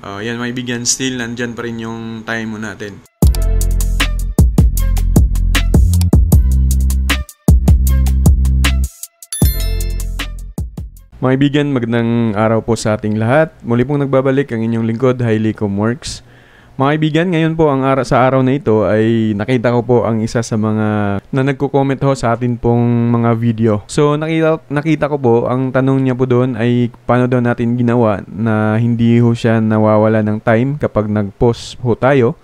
Yan mga kaibigan, still nandyan pa rin yung time mo natin. Mga kaibigan, magandang araw po sa ating lahat. Muli pong nagbabalik ang inyong lingkod, Hailey Comworks. Mga kaibigan, ngayon po sa araw na ito ay nakita ko po ang isa sa mga na nagko-comment ho sa atin pong mga video. So nakita ko po, ang tanong niya po doon ay paano daw natin ginawa na hindi ho siya nawawala ng time kapag nag-post ho tayo.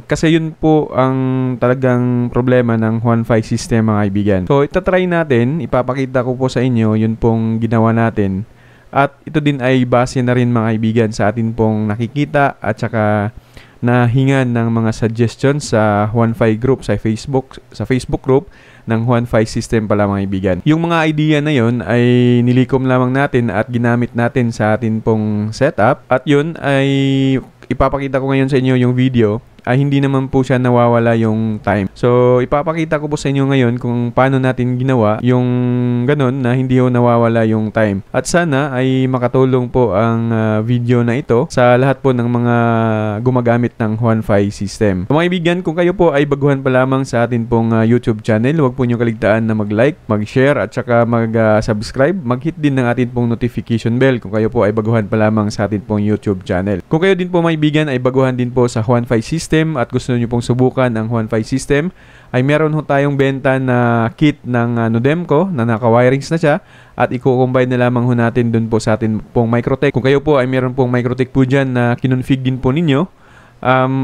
Kasi yun po ang talagang problema ng Wi-Fi system mga kaibigan. So itatry natin, ipapakita ko po sa inyo yun pong ginawa natin. At ito din ay base na rin mga kaibigan sa atin pong nakikita at saka nahingan ng mga suggestions sa Wi-Fi group sa Facebook group ng Wi-Fi system pala mga kaibigan. Yung mga idea na yun ay nilikom lamang natin at ginamit natin sa atin pong setup at yun ay ipapakita ko ngayon sa inyo yung video ay hindi naman po siya nawawala yung time. So, ipapakita ko po sa inyo ngayon kung paano natin ginawa yung ganun na hindi ho nawawala yung time. At sana ay makatulong po ang video na ito sa lahat po ng mga gumagamit ng Wi-Fi system. So, mga kaibigan, kung kayo po ay baguhan pa lamang sa atin pong YouTube channel, huwag po nyo kaligtaan na mag-like, mag-share at saka mag-subscribe. Mag-hit din ng atin pong notification bell kung kayo po ay baguhan pa lamang sa atin pong YouTube channel. Kung kayo din po mga kaibigan ay baguhan din po sa Wi-Fi system at gusto niyo pong subukan ang Wi-Fi system, ay meron ho tayong benta na kit ng Nodemco na naka-wirings na siya at i-combine na lamang ho natin dun po sa atin pong Microtech. Kung kayo po ay meron pong Microtech po dyan na kinonfig din po ninyo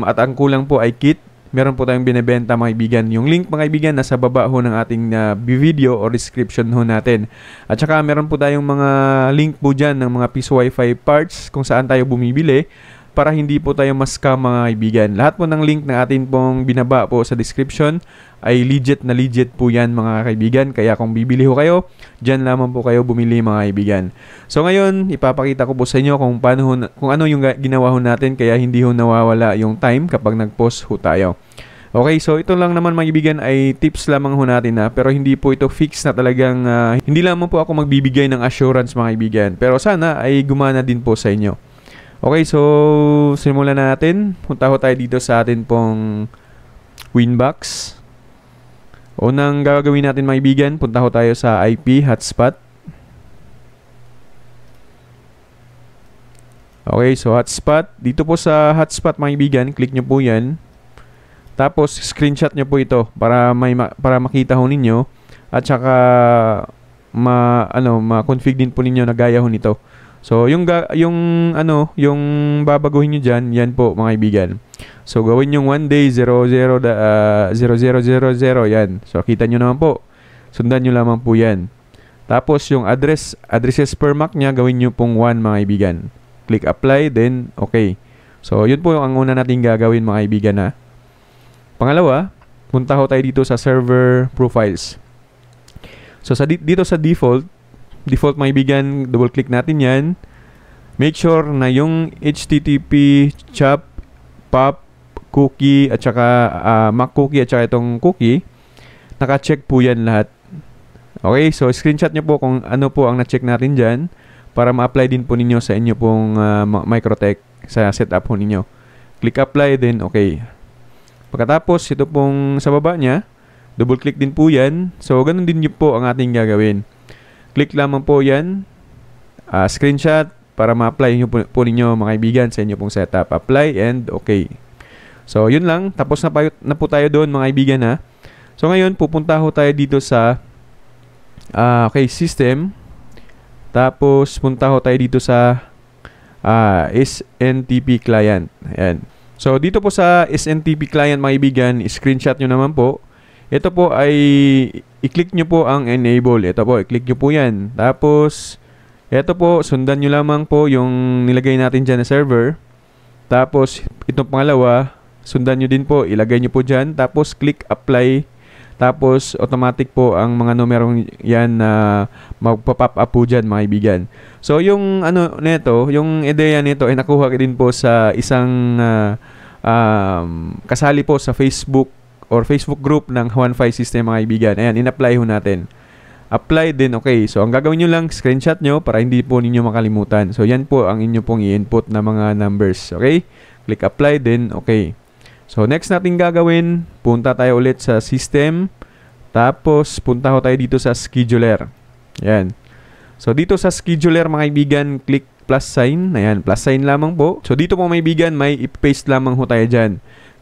at ang kulang po ay kit, meron po tayong binibenta mga kaibigan. Yung link mga kaibigan nasa baba ho ng ating video or description ho natin. At saka meron po tayong mga link po dyan ng mga piece Wi-Fi parts kung saan tayo bumibili para hindi po tayo ma-scam mga kaibigan. Lahat po ng link na atin pong binaba po sa description ay legit po yan mga kaibigan. Kaya kung bibili ho kayo, dyan lamang po kayo bumili mga kaibigan. So ngayon, ipapakita ko po sa inyo kung ano yung ginawa ho natin kaya hindi ho nawawala yung time kapag nag-post ho tayo. Okay, so ito lang naman mga kaibigan ay tips lamang ho natin pero hindi po ito fix na talagang hindi lamang po ako magbibigay ng assurance mga kaibigan. Pero sana ay gumana din po sa inyo. Okay, so simulan na natin. Punta ho tayo dito sa atin pong Winbox. Unang gagawin natin mga kaibigan, punta ho tayo sa IP hotspot. Okay, so hotspot. Dito po sa hotspot mga kaibigan, click nyo po yan. Tapos screenshot nyo po ito para makita ho ninyo at saka ma-config din po ninyo na gaya ho nito. So, yung babaguhin nyo dyan, yan po mga kaibigan. So, gawin yung 1 day 0000, yan. So, kita nyo naman po. Sundan nyo lamang po yan. Tapos, yung addresses per MAC nya, gawin nyo pong 1 mga kaibigan. Click apply, then okay. So, yun po ang una natin gagawin mga kaibigan Pangalawa, punta ho tayo dito sa server profiles. So, dito sa default mga kaibigan, double click natin yan. Make sure na yung HTTP, CHAP, POP, cookie at saka MAC cookie at saka itong cookie, naka-check po yan lahat. Okay, so screenshot nyo po kung ano po ang na-check natin dyan para ma-apply din po ninyo sa inyo pong Microtech sa setup po ninyo. Click apply, then okay. Pagkatapos, ito pong sa baba nya, double click din po yan. So, ganun din po ang ating gagawin. Click lamang po yan, screenshot para ma-apply nyo po ninyo mga kaibigan sa inyo pong setup. Apply and okay. So, yun lang. Tapos na po tayo doon mga kaibigan So, ngayon pupunta ho tayo dito sa system. Tapos, punta ho tayo dito sa SNTP client. Ayan. So, dito po sa SNTP client mga kaibigan, screenshot nyo naman po. Ito po ay i-click nyo po ang enable. Ito po, i-click nyo po yan. Tapos, ito po, sundan nyo lamang po yung nilagay natin dyan na server. Tapos, itong pangalawa, sundan nyo din po, ilagay nyo po dyan. Tapos, click apply. Tapos, automatic po ang mga numerong yan na magpa-pop up po dyan, mga kaibigan. So, yung yung ideya nito ay nakuha din po sa isang kasali po sa Facebook or Facebook group ng Wi-Fi system mga kaibigan. Ayan, in-apply ho natin. apply, then okay. So, ang gagawin nyo lang, screenshot nyo para hindi po ninyo makalimutan. So, yan po ang inyo pong i-input na mga numbers. Okay? Click apply, then okay. So, next natin gagawin, punta tayo ulit sa system. Tapos, punta ho tayo dito sa scheduler. Yan. So, dito sa scheduler, mga kaibigan, click plus sign. Ayan, plus sign lamang po. So, dito po mga kaibigan, may i-paste lamang ho tayo dyan.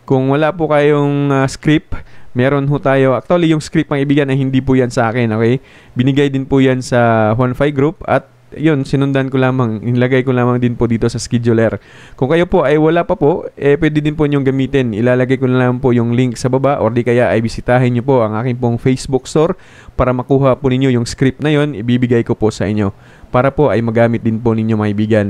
Kung wala po kayong script, meron ho tayo. Actually, yung script mga kaibigan ay hindi po yan sa akin, okay? Binigay din po yan sa One5 group at yun, sinundan ko lamang, nilagay ko lamang din po dito sa scheduler. Kung kayo po ay wala pa po, pwede din po nyong gamitin. Ilalagay ko na lang po yung link sa baba or di kaya ay bisitahin nyo po ang aking pong Facebook store para makuha po ninyo yung script na yun, ibibigay ko po sa inyo. Para po ay magamit din po ninyo mga kaibigan.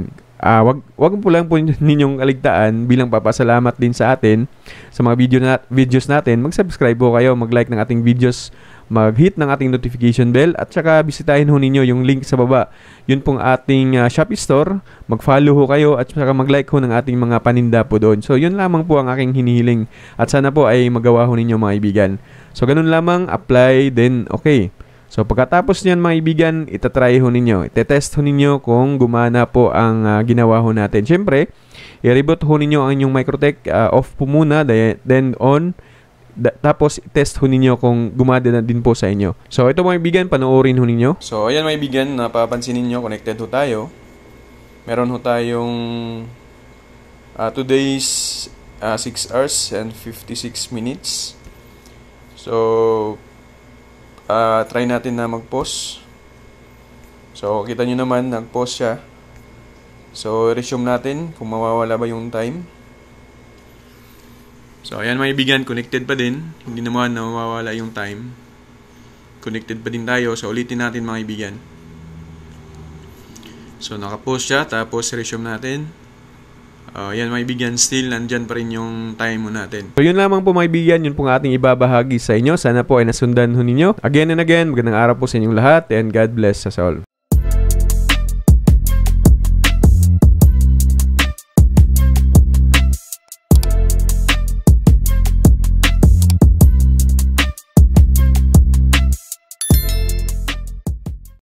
Wag po lang po ninyong kaligtaan bilang papasalamat din sa atin sa mga videos natin. Mag-subscribe po kayo, mag-like ng ating videos, mag-hit ng ating notification bell at saka bisitahin ho ninyo yung link sa baba. Yun pong ating Shopee store. Mag-follow ho kayo at saka mag-like ho ng ating mga paninda po doon. So yun lamang po ang aking hinihiling at sana po ay magawa ho ninyo mga kaibigan. So ganun lamang, apply, then okay. So pagkatapos niyan mga kaibigan, itatry ho ninyo, itetest ho ninyo kung gumana po ang ginawa ho natin. Siyempre, i-reboot ho ninyo ang inyong Microtech, off po muna, then on, tapos test ho ninyo kung gumana din po sa inyo. So ito mga kaibigan, panoorin ho ninyo. So ayan mga kaibigan, napapansin ninyo, connected ho tayo. Meron ho tayong 2 days, 6 hours and 56 minutes. So try natin na mag-pause. So, kita nyo naman, nag-pause siya. So, resume natin kung mawawala ba yung time. So, ayan mga kaibigan, connected pa din. Hindi naman na mawawala yung time. Connected pa din tayo. So, ulitin natin mga kaibigan. So, naka-pause siya. Tapos, resume natin. Yan mga kaibigan, still nandyan pa rin yung time mo natin. So yun lamang po mga kaibigan, yun pong ating ibabahagi sa inyo. Sana po ay nasundan ho ninyo. Again and again, magandang araw po sa inyong lahat and God bless us all.